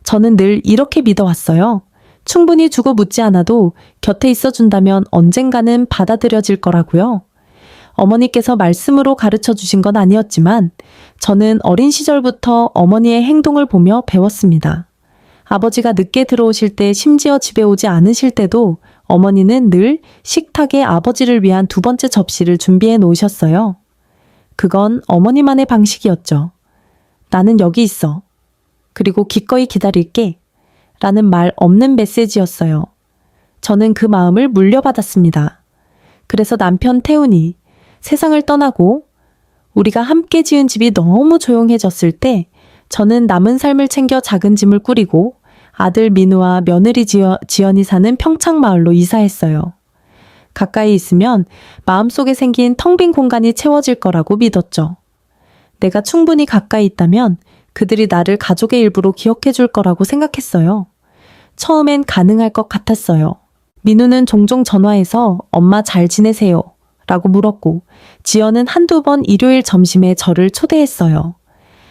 저는 늘 이렇게 믿어왔어요. 충분히 주고 묻지 않아도 곁에 있어준다면 언젠가는 받아들여질 거라고요. 어머니께서 말씀으로 가르쳐 주신 건 아니었지만 저는 어린 시절부터 어머니의 행동을 보며 배웠습니다. 아버지가 늦게 들어오실 때, 심지어 집에 오지 않으실 때도 어머니는 늘 식탁에 아버지를 위한 두 번째 접시를 준비해 놓으셨어요. 그건 어머니만의 방식이었죠. 나는 여기 있어. 그리고 기꺼이 기다릴게. 라는 말 없는 메시지였어요. 저는 그 마음을 물려받았습니다. 그래서 남편 태훈이 세상을 떠나고 우리가 함께 지은 집이 너무 조용해졌을 때 저는 남은 삶을 챙겨 작은 짐을 꾸리고 아들 민우와 며느리 지연이 사는 평창마을로 이사했어요. 가까이 있으면 마음속에 생긴 텅 빈 공간이 채워질 거라고 믿었죠. 내가 충분히 가까이 있다면 그들이 나를 가족의 일부로 기억해 줄 거라고 생각했어요. 처음엔 가능할 것 같았어요. 민우는 종종 전화해서 엄마 잘 지내세요? 라고 물었고 지연은 한두 번 일요일 점심에 저를 초대했어요.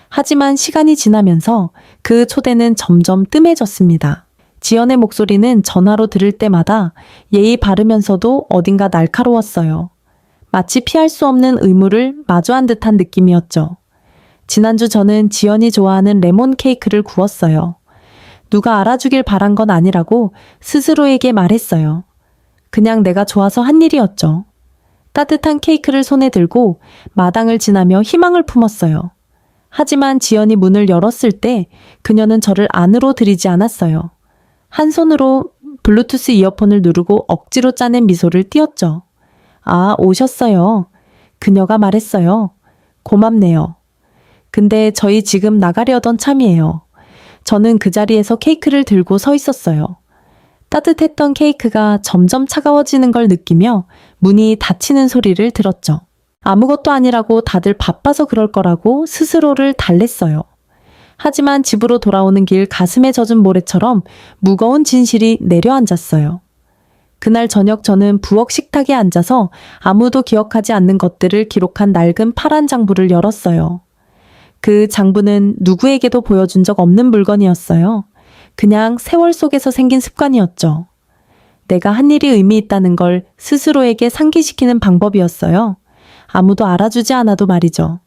하지만 시간이 지나면서 그 초대는 점점 뜸해졌습니다. 지연의 목소리는 전화로 들을 때마다 예의 바르면서도 어딘가 날카로웠어요. 마치 피할 수 없는 의무를 마주한 듯한 느낌이었죠. 지난주 저는 지연이 좋아하는 레몬 케이크를 구웠어요. 누가 알아주길 바란 건 아니라고 스스로에게 말했어요. 그냥 내가 좋아서 한 일이었죠. 따뜻한 케이크를 손에 들고 마당을 지나며 희망을 품었어요. 하지만 지연이 문을 열었을 때 그녀는 저를 안으로 들이지 않았어요. 한 손으로 블루투스 이어폰을 누르고 억지로 짜낸 미소를 띄었죠. 아, 오셨어요. 그녀가 말했어요. 고맙네요. 근데 저희 지금 나가려던 참이에요. 저는 그 자리에서 케이크를 들고 서 있었어요. 따뜻했던 케이크가 점점 차가워지는 걸 느끼며 문이 닫히는 소리를 들었죠. 아무것도 아니라고 다들 바빠서 그럴 거라고 스스로를 달랬어요. 하지만 집으로 돌아오는 길 가슴에 젖은 모래처럼 무거운 진실이 내려앉았어요. 그날 저녁 저는 부엌 식탁에 앉아서 아무도 기억하지 않는 것들을 기록한 낡은 파란 장부를 열었어요. 그 장부는 누구에게도 보여준 적 없는 물건이었어요. 그냥 세월 속에서 생긴 습관이었죠. 내가 한 일이 의미 있다는 걸 스스로에게 상기시키는 방법이었어요. 아무도 알아주지 않아도 말이죠.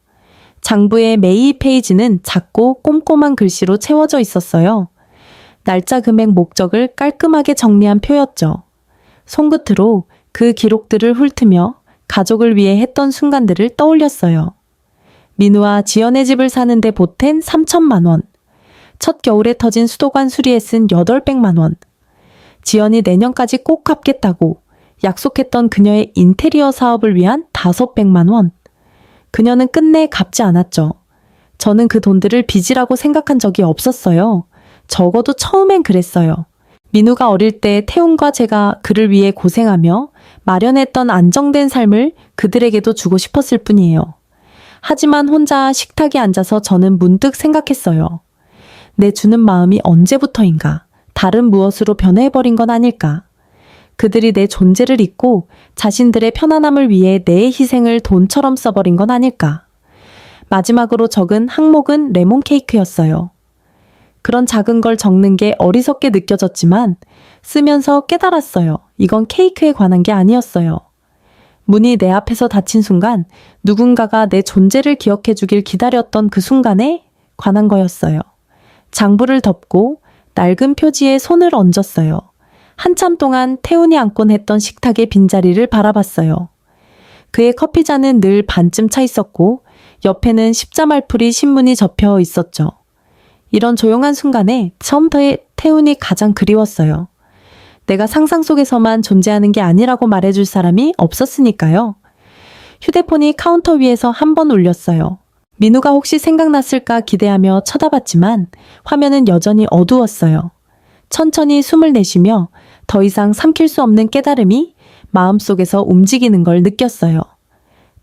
장부의 매이 페이지는 작고 꼼꼼한 글씨로 채워져 있었어요. 날짜, 금액, 목적을 깔끔하게 정리한 표였죠. 손끝으로 그 기록들을 훑으며 가족을 위해 했던 순간들을 떠올렸어요. 민우와 지연의 집을 사는데 보탠 3천만 원. 첫 겨울에 터진 수도관 수리에 쓴 800만 원. 지연이 내년까지 꼭 갚겠다고 약속했던 그녀의 인테리어 사업을 위한 500만 원. 그녀는 끝내 갚지 않았죠. 저는 그 돈들을 빚이라고 생각한 적이 없었어요. 적어도 처음엔 그랬어요. 민우가 어릴 때 태훈과 제가 그를 위해 고생하며 마련했던 안정된 삶을 그들에게도 주고 싶었을 뿐이에요. 하지만 혼자 식탁에 앉아서 저는 문득 생각했어요. 내 주는 마음이 언제부터인가 다른 무엇으로 변해버린 건 아닐까. 그들이 내 존재를 잊고 자신들의 편안함을 위해 내 희생을 돈처럼 써버린 건 아닐까. 마지막으로 적은 항목은 레몬 케이크였어요. 그런 작은 걸 적는 게 어리석게 느껴졌지만 쓰면서 깨달았어요. 이건 케이크에 관한 게 아니었어요. 문이 내 앞에서 닫힌 순간 누군가가 내 존재를 기억해 주길 기다렸던 그 순간에 관한 거였어요. 장부를 덮고 낡은 표지에 손을 얹었어요. 한참 동안 태훈이 앉곤 했던 식탁의 빈자리를 바라봤어요. 그의 커피잔은 늘 반쯤 차 있었고 옆에는 십자말풀이 신문이 접혀 있었죠. 이런 조용한 순간에 처음부터 태훈이 가장 그리웠어요. 내가 상상 속에서만 존재하는 게 아니라고 말해줄 사람이 없었으니까요. 휴대폰이 카운터 위에서 한 번 울렸어요. 민우가 혹시 생각났을까 기대하며 쳐다봤지만 화면은 여전히 어두웠어요. 천천히 숨을 내쉬며 더 이상 삼킬 수 없는 깨달음이 마음속에서 움직이는 걸 느꼈어요.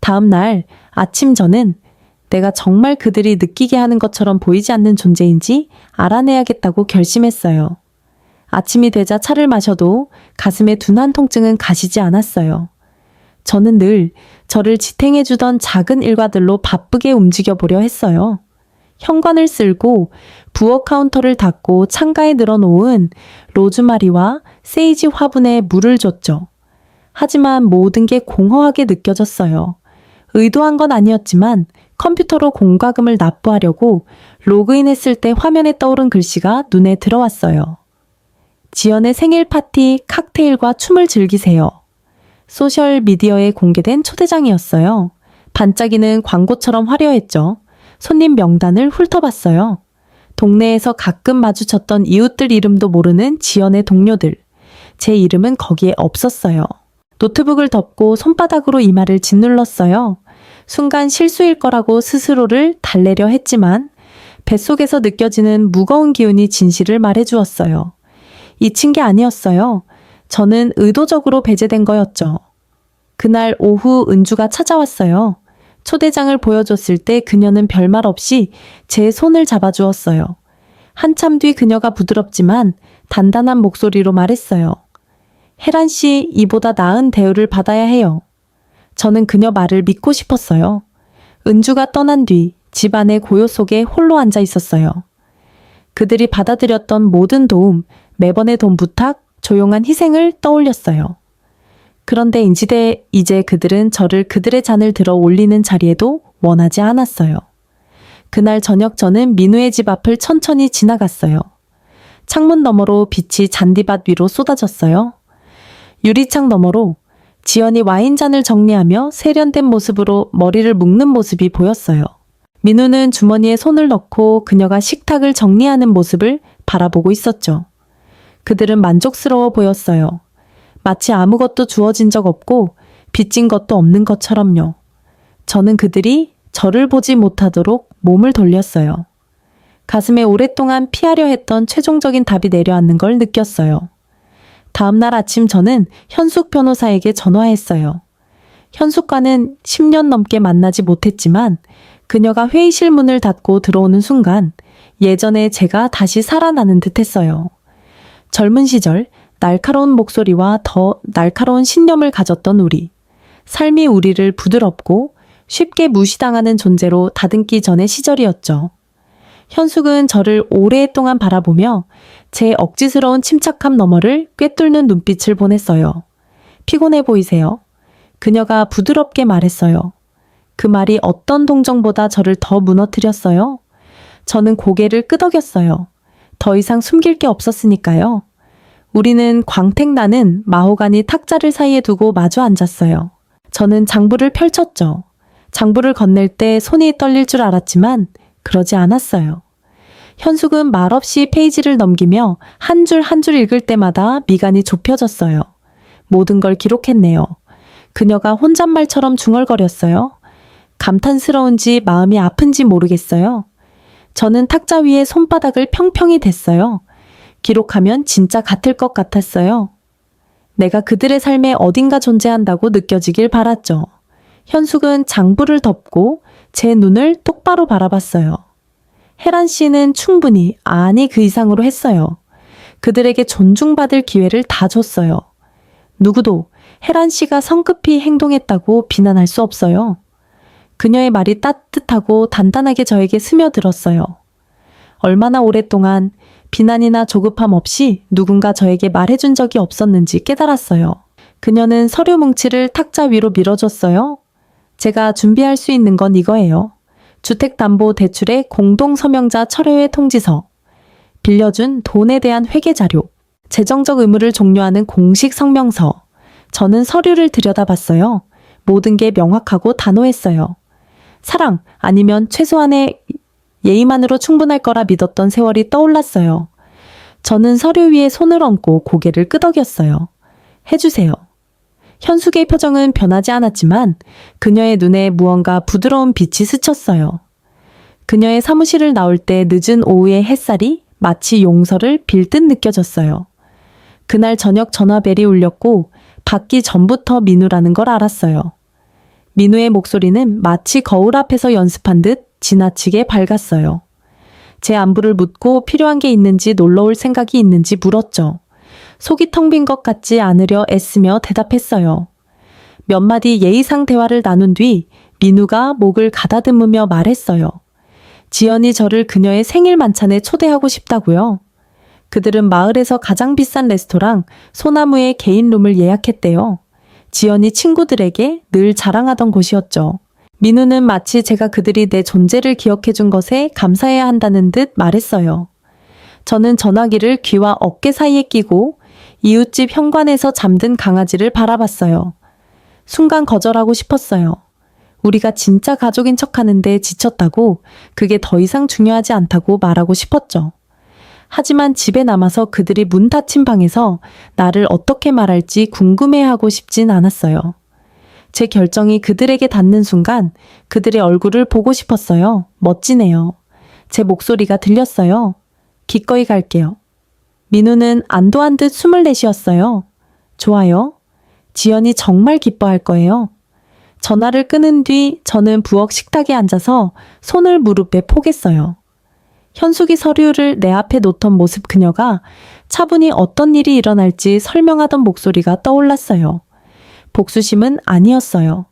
다음 날 아침 저는 내가 정말 그들이 느끼게 하는 것처럼 보이지 않는 존재인지 알아내야겠다고 결심했어요. 아침이 되자 차를 마셔도 가슴의 둔한 통증은 가시지 않았어요. 저는 늘 저를 지탱해주던 작은 일과들로 바쁘게 움직여보려 했어요. 현관을 쓸고 부엌 카운터를 닫고 창가에 늘어놓은 로즈마리와 세이지 화분에 물을 줬죠. 하지만 모든 게 공허하게 느껴졌어요. 의도한 건 아니었지만 컴퓨터로 공과금을 납부하려고 로그인했을 때 화면에 떠오른 글씨가 눈에 들어왔어요. 지연의 생일 파티 칵테일과 춤을 즐기세요. 소셜미디어에 공개된 초대장이었어요. 반짝이는 광고처럼 화려했죠. 손님 명단을 훑어봤어요. 동네에서 가끔 마주쳤던 이웃들 이름도 모르는 지연의 동료들. 제 이름은 거기에 없었어요. 노트북을 덮고 손바닥으로 이마를 짓눌렀어요. 순간 실수일 거라고 스스로를 달래려 했지만 뱃속에서 느껴지는 무거운 기운이 진실을 말해주었어요. 잊힌 게 아니었어요. 저는 의도적으로 배제된 거였죠. 그날 오후 은주가 찾아왔어요. 초대장을 보여줬을 때 그녀는 별말 없이 제 손을 잡아주었어요. 한참 뒤 그녀가 부드럽지만 단단한 목소리로 말했어요. 혜란 씨, 이보다 나은 대우를 받아야 해요. 저는 그녀 말을 믿고 싶었어요. 은주가 떠난 뒤 집안의 고요 속에 홀로 앉아 있었어요. 그들이 받아들였던 모든 도움, 매번의 돈 부탁, 조용한 희생을 떠올렸어요. 그런데 이제 그들은 저를 그들의 잔을 들어 올리는 자리에도 원하지 않았어요. 그날 저녁 저는 민우의 집 앞을 천천히 지나갔어요. 창문 너머로 빛이 잔디밭 위로 쏟아졌어요. 유리창 너머로 지연이 와인잔을 정리하며 세련된 모습으로 머리를 묶는 모습이 보였어요. 민우는 주머니에 손을 넣고 그녀가 식탁을 정리하는 모습을 바라보고 있었죠. 그들은 만족스러워 보였어요. 마치 아무것도 주어진 적 없고 빚진 것도 없는 것처럼요. 저는 그들이 저를 보지 못하도록 몸을 돌렸어요. 가슴에 오랫동안 피하려 했던 최종적인 답이 내려앉는 걸 느꼈어요. 다음날 아침 저는 현숙 변호사에게 전화했어요. 현숙과는 10년 넘게 만나지 못했지만 그녀가 회의실 문을 닫고 들어오는 순간 예전에 제가 다시 살아나는 듯 했어요. 젊은 시절 날카로운 목소리와 더 날카로운 신념을 가졌던 우리. 삶이 우리를 부드럽고 쉽게 무시당하는 존재로 다듬기 전의 시절이었죠. 현숙은 저를 오랫동안 바라보며 제 억지스러운 침착함 너머를 꿰뚫는 눈빛을 보냈어요. 피곤해 보이세요? 그녀가 부드럽게 말했어요. 그 말이 어떤 동정보다 저를 더 무너뜨렸어요. 저는 고개를 끄덕였어요. 더 이상 숨길 게 없었으니까요. 우리는 광택 나는 마호가니 탁자를 사이에 두고 마주 앉았어요. 저는 장부를 펼쳤죠. 장부를 건넬 때 손이 떨릴 줄 알았지만 그러지 않았어요. 현숙은 말없이 페이지를 넘기며 한 줄 한 줄 읽을 때마다 미간이 좁혀졌어요. 모든 걸 기록했네요. 그녀가 혼잣말처럼 중얼거렸어요. 감탄스러운지 마음이 아픈지 모르겠어요. 저는 탁자 위에 손바닥을 평평히 댔어요. 기록하면 진짜 같을 것 같았어요. 내가 그들의 삶에 어딘가 존재한다고 느껴지길 바랐죠. 현숙은 장부를 덮고 제 눈을 똑바로 바라봤어요. 혜란 씨는 충분히, 아니 그 이상으로 했어요. 그들에게 존중받을 기회를 다 줬어요. 누구도 혜란 씨가 성급히 행동했다고 비난할 수 없어요. 그녀의 말이 따뜻하고 단단하게 저에게 스며들었어요. 얼마나 오랫동안 비난이나 조급함 없이 누군가 저에게 말해준 적이 없었는지 깨달았어요. 그녀는 서류 뭉치를 탁자 위로 밀어줬어요. 제가 준비할 수 있는 건 이거예요. 주택담보대출의 공동서명자 철회의 통지서, 빌려준 돈에 대한 회계자료, 재정적 의무를 종료하는 공식 성명서. 저는 서류를 들여다봤어요. 모든 게 명확하고 단호했어요. 사랑 아니면 최소한의 예의만으로 충분할 거라 믿었던 세월이 떠올랐어요. 저는 서류 위에 손을 얹고 고개를 끄덕였어요. 해주세요. 현숙의 표정은 변하지 않았지만 그녀의 눈에 무언가 부드러운 빛이 스쳤어요. 그녀의 사무실을 나올 때 늦은 오후의 햇살이 마치 용서를 빌 듯 느껴졌어요. 그날 저녁 전화벨이 울렸고 받기 전부터 민우라는 걸 알았어요. 민우의 목소리는 마치 거울 앞에서 연습한 듯 지나치게 밝았어요. 제 안부를 묻고 필요한 게 있는지 놀러올 생각이 있는지 물었죠. 속이 텅 빈 것 같지 않으려 애쓰며 대답했어요. 몇 마디 예의상 대화를 나눈 뒤 민우가 목을 가다듬으며 말했어요. 지연이 저를 그녀의 생일 만찬에 초대하고 싶다고요. 그들은 마을에서 가장 비싼 레스토랑 소나무의 개인 룸을 예약했대요. 지연이 친구들에게 늘 자랑하던 곳이었죠. 민우는 마치 제가 그들이 내 존재를 기억해준 것에 감사해야 한다는 듯 말했어요. 저는 전화기를 귀와 어깨 사이에 끼고 이웃집 현관에서 잠든 강아지를 바라봤어요. 순간 거절하고 싶었어요. 우리가 진짜 가족인 척하는데 지쳤다고, 그게 더 이상 중요하지 않다고 말하고 싶었죠. 하지만 집에 남아서 그들이 문 닫힌 방에서 나를 어떻게 말할지 궁금해하고 싶진 않았어요. 제 결정이 그들에게 닿는 순간 그들의 얼굴을 보고 싶었어요. 멋지네요. 제 목소리가 들렸어요. 기꺼이 갈게요. 민우는 안도한 듯 숨을 내쉬었어요. 좋아요. 지연이 정말 기뻐할 거예요. 전화를 끊은 뒤 저는 부엌 식탁에 앉아서 손을 무릎에 포겠어요. 현숙이 서류를 내 앞에 놓던 모습, 그녀가 차분히 어떤 일이 일어날지 설명하던 목소리가 떠올랐어요. 복수심은 아니었어요.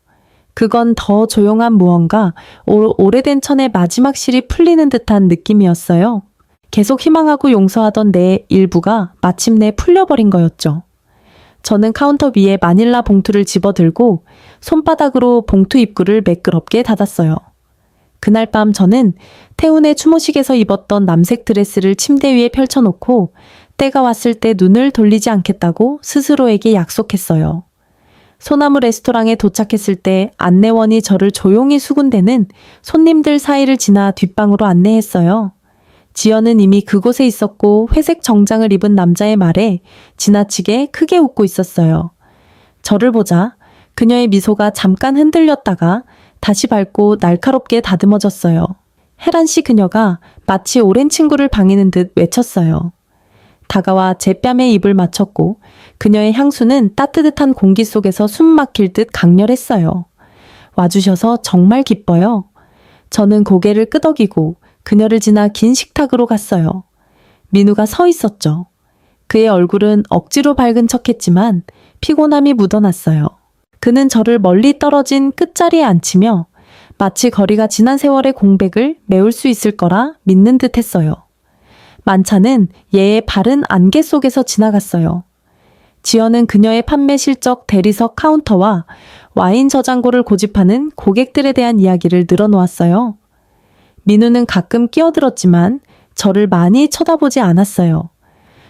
그건 더 조용한 무언가, 오래된 천의 마지막 실이 풀리는 듯한 느낌이었어요. 계속 희망하고 용서하던 내 일부가 마침내 풀려버린 거였죠. 저는 카운터 위에 마닐라 봉투를 집어들고 손바닥으로 봉투 입구를 매끄럽게 닫았어요. 그날 밤 저는 태훈의 추모식에서 입었던 남색 드레스를 침대 위에 펼쳐놓고 때가 왔을 때 눈을 돌리지 않겠다고 스스로에게 약속했어요. 소나무 레스토랑에 도착했을 때 안내원이 저를 조용히 수군대는 손님들 사이를 지나 뒷방으로 안내했어요. 지연은 이미 그곳에 있었고 회색 정장을 입은 남자의 말에 지나치게 크게 웃고 있었어요. 저를 보자 그녀의 미소가 잠깐 흔들렸다가 다시 밝고 날카롭게 다듬어졌어요. 혜란 씨, 그녀가 마치 오랜 친구를 반기는 듯 외쳤어요. 다가와 제 뺨에 입을 맞췄고 그녀의 향수는 따뜻한 공기 속에서 숨 막힐 듯 강렬했어요. 와주셔서 정말 기뻐요. 저는 고개를 끄덕이고 그녀를 지나 긴 식탁으로 갔어요. 민우가 서 있었죠. 그의 얼굴은 억지로 밝은 척했지만 피곤함이 묻어났어요. 그는 저를 멀리 떨어진 끝자리에 앉히며 마치 거리가 지난 세월의 공백을 메울 수 있을 거라 믿는 듯 했어요. 만찬은 예의 바른 안개 속에서 지나갔어요. 지연은 그녀의 판매 실적 대리석 카운터와 와인 저장고를 고집하는 고객들에 대한 이야기를 늘어놓았어요. 민우는 가끔 끼어들었지만 저를 많이 쳐다보지 않았어요.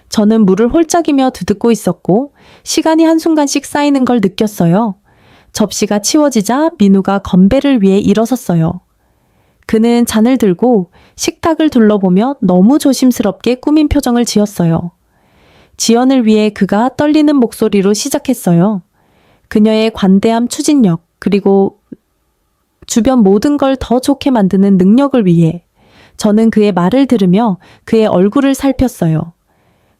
저는 물을 홀짝이며 뒤듣고 있었고 시간이 한순간씩 쌓이는 걸 느꼈어요. 접시가 치워지자 민우가 건배를 위해 일어섰어요. 그는 잔을 들고 식탁을 둘러보며 너무 조심스럽게 꾸민 표정을 지었어요. 지연을 위해 그가 떨리는 목소리로 시작했어요. 그녀의 관대함, 추진력, 그리고 주변 모든 걸 더 좋게 만드는 능력을 위해. 저는 그의 말을 들으며 그의 얼굴을 살폈어요.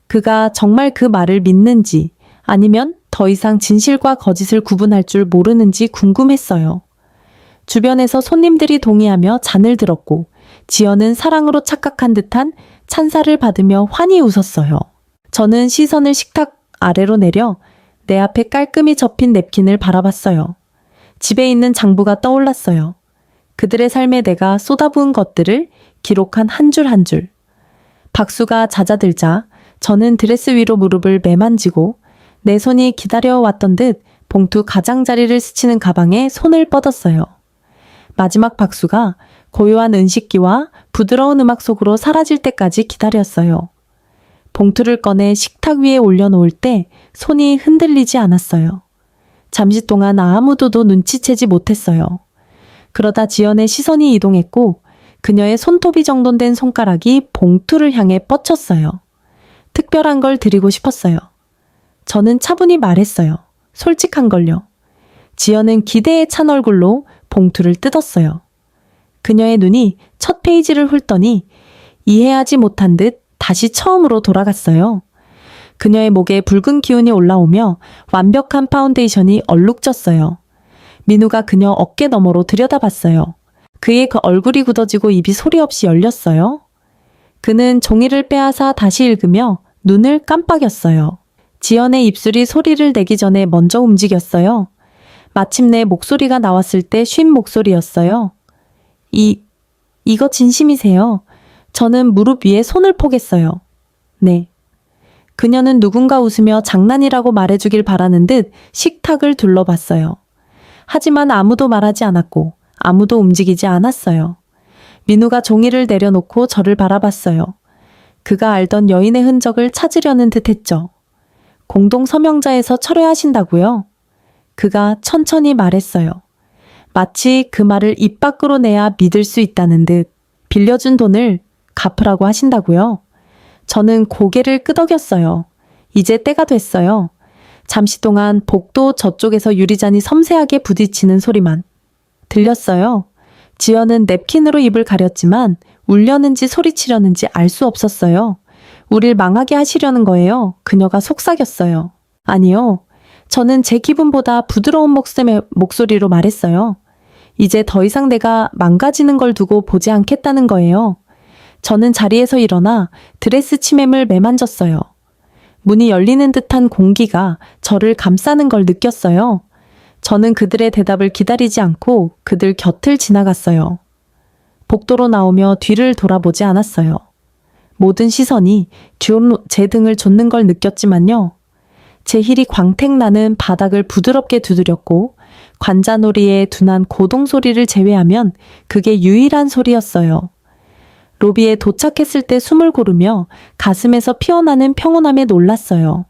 그가 정말 그 말을 믿는지 아니면 더 이상 진실과 거짓을 구분할 줄 모르는지 궁금했어요. 주변에서 손님들이 동의하며 잔을 들었고 지연은 사랑으로 착각한 듯한 찬사를 받으며 환히 웃었어요. 저는 시선을 식탁 아래로 내려 내 앞에 깔끔히 접힌 냅킨을 바라봤어요. 집에 있는 장부가 떠올랐어요. 그들의 삶에 내가 쏟아부은 것들을 기록한 한 줄 한 줄. 박수가 잦아들자 저는 드레스 위로 무릎을 매만지고 내 손이 기다려왔던 듯 봉투 가장자리를 스치는 가방에 손을 뻗었어요. 마지막 박수가 고요한 은식기와 부드러운 음악 속으로 사라질 때까지 기다렸어요. 봉투를 꺼내 식탁 위에 올려놓을 때 손이 흔들리지 않았어요. 잠시 동안 아무도도 눈치채지 못했어요. 그러다 지연의 시선이 이동했고 그녀의 손톱이 정돈된 손가락이 봉투를 향해 뻗쳤어요. 특별한 걸 드리고 싶었어요. 저는 차분히 말했어요. 솔직한 걸요. 지연은 기대에 찬 얼굴로 봉투를 뜯었어요. 그녀의 눈이 첫 페이지를 훑더니 이해하지 못한 듯 다시 처음으로 돌아갔어요. 그녀의 목에 붉은 기운이 올라오며 완벽한 파운데이션이 얼룩졌어요. 민우가 그녀 어깨 너머로 들여다봤어요. 그의 그 얼굴이 굳어지고 입이 소리 없이 열렸어요. 그는 종이를 빼앗아 다시 읽으며 눈을 깜빡였어요. 지연의 입술이 소리를 내기 전에 먼저 움직였어요. 마침내 목소리가 나왔을 때 쉰 목소리였어요. 이거 진심이세요? 저는 무릎 위에 손을 포겠어요. 네. 그녀는 누군가 웃으며 장난이라고 말해주길 바라는 듯 식탁을 둘러봤어요. 하지만 아무도 말하지 않았고 아무도 움직이지 않았어요. 민우가 종이를 내려놓고 저를 바라봤어요. 그가 알던 여인의 흔적을 찾으려는 듯 했죠. 공동 서명자에서 철회하신다고요? 그가 천천히 말했어요. 마치 그 말을 입 밖으로 내야 믿을 수 있다는 듯 빌려준 돈을 갚으라고 하신다고요? 저는 고개를 끄덕였어요. 이제 때가 됐어요. 잠시 동안 복도 저쪽에서 유리잔이 섬세하게 부딪히는 소리만 들렸어요. 지연은 냅킨으로 입을 가렸지만 울려는지 소리치려는지 알 수 없었어요. 우릴 망하게 하시려는 거예요. 그녀가 속삭였어요. 아니요. 저는 제 기분보다 부드러운 목소리로 말했어요. 이제 더 이상 내가 망가지는 걸 두고 보지 않겠다는 거예요. 저는 자리에서 일어나 드레스 치쒹을 매만졌어요. 문이 열리는 듯한 공기가 저를 감싸는 걸 느꼈어요. 저는 그들의 대답을 기다리지 않고 그들 곁을 지나갔어요. 복도로 나오며 뒤를 돌아보지 않았어요. 모든 시선이 제 등을 좇는 걸 느꼈지만요. 제 힐이 광택나는 바닥을 부드럽게 두드렸고 관자놀이의 둔한 고동 소리를 제외하면 그게 유일한 소리였어요. 로비에 도착했을 때 숨을 고르며 가슴에서 피어나는 평온함에 놀랐어요.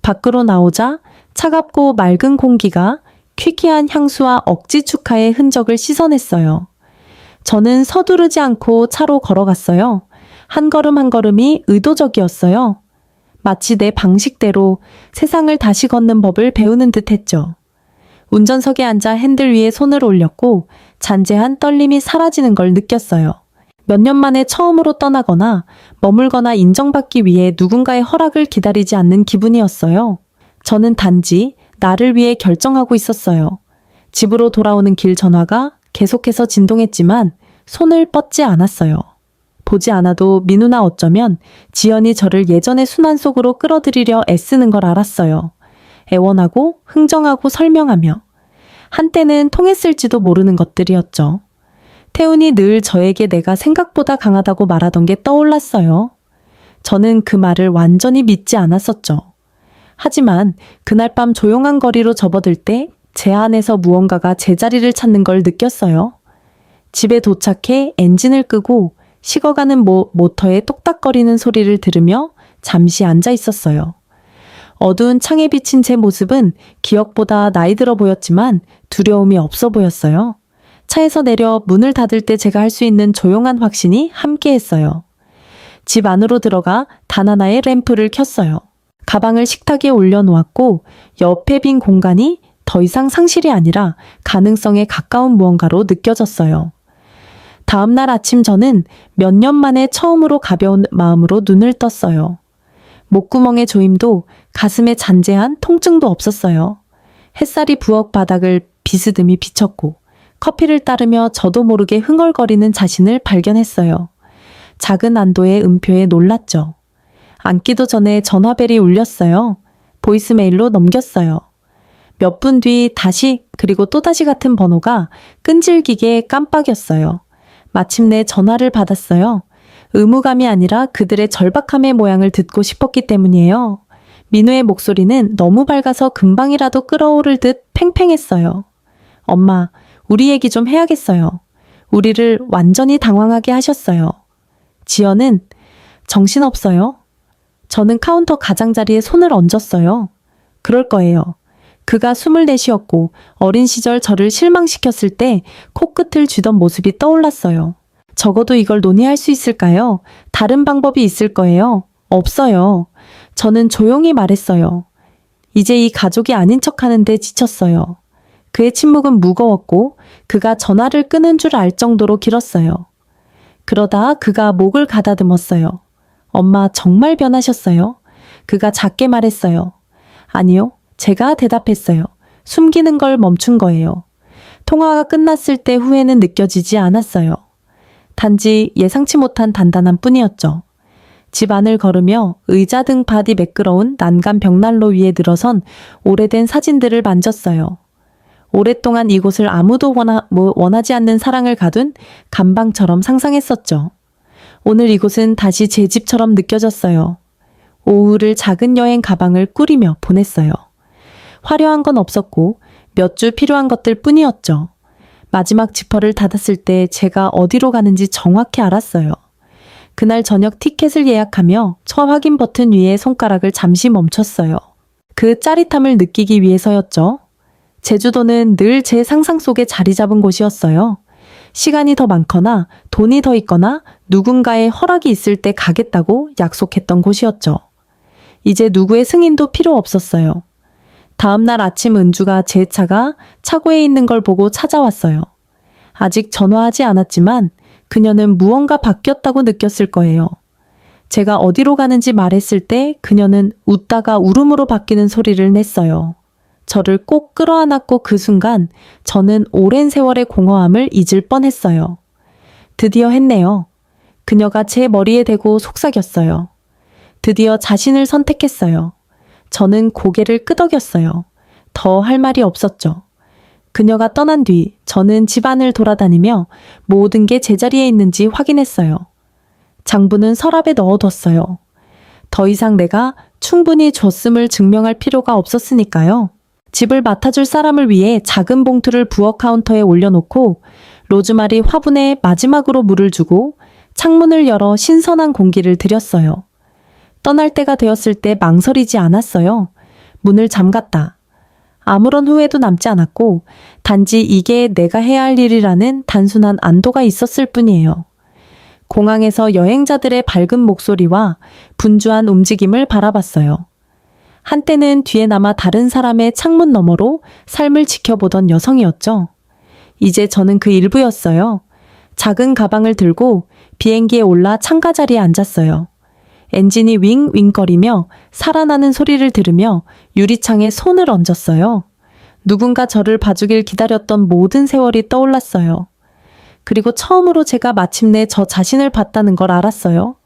밖으로 나오자 차갑고 맑은 공기가 퀴퀴한 향수와 억지 축하의 흔적을 씻어냈어요. 저는 서두르지 않고 차로 걸어갔어요. 한 걸음 한 걸음이 의도적이었어요. 마치 내 방식대로 세상을 다시 걷는 법을 배우는 듯 했죠. 운전석에 앉아 핸들 위에 손을 올렸고 잔재한 떨림이 사라지는 걸 느꼈어요. 몇 년 만에 처음으로 떠나거나 머물거나 인정받기 위해 누군가의 허락을 기다리지 않는 기분이었어요. 저는 단지 나를 위해 결정하고 있었어요. 집으로 돌아오는 길 전화가 계속해서 진동했지만 손을 뻗지 않았어요. 보지 않아도 민우나 어쩌면 지연이 저를 예전의 순환 속으로 끌어들이려 애쓰는 걸 알았어요. 애원하고 흥정하고 설명하며 한때는 통했을지도 모르는 것들이었죠. 태훈이 늘 저에게 내가 생각보다 강하다고 말하던 게 떠올랐어요. 저는 그 말을 완전히 믿지 않았었죠. 하지만 그날 밤 조용한 거리로 접어들 때 제 안에서 무언가가 제자리를 찾는 걸 느꼈어요. 집에 도착해 엔진을 끄고 식어가는 모터의 똑딱거리는 소리를 들으며 잠시 앉아 있었어요. 어두운 창에 비친 제 모습은 기억보다 나이 들어 보였지만 두려움이 없어 보였어요. 차에서 내려 문을 닫을 때 제가 할 수 있는 조용한 확신이 함께했어요. 집 안으로 들어가 단 하나의 램프를 켰어요. 가방을 식탁에 올려놓았고 옆에 빈 공간이 더 이상 상실이 아니라 가능성에 가까운 무언가로 느껴졌어요. 다음 날 아침 저는 몇 년 만에 처음으로 가벼운 마음으로 눈을 떴어요. 목구멍의 조임도 가슴에 잔재한 통증도 없었어요. 햇살이 부엌 바닥을 비스듬히 비쳤고 커피를 따르며 저도 모르게 흥얼거리는 자신을 발견했어요. 작은 안도의 음표에 놀랐죠. 앉기도 전에 전화벨이 울렸어요. 보이스메일로 넘겼어요. 몇 분 뒤 다시 그리고 또다시 같은 번호가 끈질기게 깜빡였어요. 마침내 전화를 받았어요. 의무감이 아니라 그들의 절박함의 모양을 듣고 싶었기 때문이에요. 민우의 목소리는 너무 밝아서 금방이라도 끓어오를 듯 팽팽했어요. 엄마, 우리 얘기 좀 해야겠어요. 우리를 완전히 당황하게 하셨어요. 지연은 정신없어요. 저는 카운터 가장자리에 손을 얹었어요. 그럴 거예요. 그가 숨을 내쉬었고 어린 시절 저를 실망시켰을 때 코끝을 쥐던 모습이 떠올랐어요. 적어도 이걸 논의할 수 있을까요? 다른 방법이 있을 거예요. 없어요. 저는 조용히 말했어요. 이제 이 가족이 아닌 척하는데 지쳤어요. 그의 침묵은 무거웠고 그가 전화를 끄는 줄 알 정도로 길었어요. 그러다 그가 목을 가다듬었어요. 엄마 정말 변하셨어요. 그가 작게 말했어요. 아니요. 제가 대답했어요. 숨기는 걸 멈춘 거예요. 통화가 끝났을 때 후회는 느껴지지 않았어요. 단지 예상치 못한 단단함 뿐이었죠. 집 안을 걸으며 의자 등 바디 매끄러운 난간 벽난로 위에 늘어선 오래된 사진들을 만졌어요. 오랫동안 이곳을 아무도 원하지 않는 사랑을 가둔 감방처럼 상상했었죠. 오늘 이곳은 다시 제 집처럼 느껴졌어요. 오후를 작은 여행 가방을 꾸리며 보냈어요. 화려한 건 없었고 몇 주 필요한 것들 뿐이었죠. 마지막 지퍼를 닫았을 때 제가 어디로 가는지 정확히 알았어요. 그날 저녁 티켓을 예약하며 첫 확인 버튼 위에 손가락을 잠시 멈췄어요. 그 짜릿함을 느끼기 위해서였죠. 제주도는 늘 제 상상 속에 자리 잡은 곳이었어요. 시간이 더 많거나 돈이 더 있거나 누군가의 허락이 있을 때 가겠다고 약속했던 곳이었죠. 이제 누구의 승인도 필요 없었어요. 다음날 아침 은주가 제 차가 차고에 있는 걸 보고 찾아왔어요. 아직 전화하지 않았지만 그녀는 무언가 바뀌었다고 느꼈을 거예요. 제가 어디로 가는지 말했을 때 그녀는 웃다가 울음으로 바뀌는 소리를 냈어요. 저를 꼭 끌어안았고 그 순간 저는 오랜 세월의 공허함을 잊을 뻔했어요. 드디어 했네요. 그녀가 제 머리에 대고 속삭였어요. 드디어 자신을 선택했어요. 저는 고개를 끄덕였어요. 더 할 말이 없었죠. 그녀가 떠난 뒤 저는 집안을 돌아다니며 모든 게 제자리에 있는지 확인했어요. 장부는 서랍에 넣어뒀어요. 더 이상 내가 충분히 줬음을 증명할 필요가 없었으니까요. 집을 맡아줄 사람을 위해 작은 봉투를 부엌 카운터에 올려놓고 로즈마리 화분에 마지막으로 물을 주고 창문을 열어 신선한 공기를 들였어요. 떠날 때가 되었을 때 망설이지 않았어요. 문을 잠갔다. 아무런 후회도 남지 않았고 단지 이게 내가 해야 할 일이라는 단순한 안도가 있었을 뿐이에요. 공항에서 여행자들의 밝은 목소리와 분주한 움직임을 바라봤어요. 한때는 뒤에 남아 다른 사람의 창문 너머로 삶을 지켜보던 여성이었죠. 이제 저는 그 일부였어요. 작은 가방을 들고 비행기에 올라 창가 자리에 앉았어요. 엔진이 윙윙거리며 살아나는 소리를 들으며 유리창에 손을 얹었어요. 누군가 저를 봐주길 기다렸던 모든 세월이 떠올랐어요. 그리고 처음으로 제가 마침내 저 자신을 봤다는 걸 알았어요.